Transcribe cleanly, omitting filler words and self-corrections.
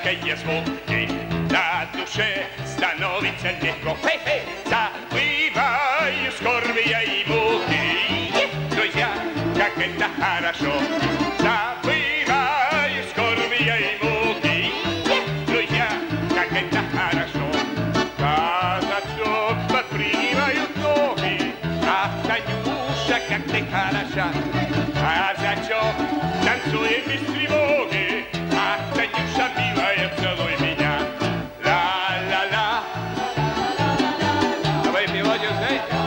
мягкие звуки, на душе становится легко. Хей-хей! Забываю скорби я и муки. Друзья, как это хорошо. Забываю скорби я и муки. Друзья, как это хорошо. Казачок подпрыгивают ноги. Ах, Танюша, как ты хороша. Казачок танцует без тревоги. Ах, Танюша, милая, целуй меня. Ла-ла-ла. А вы мелодию знаете?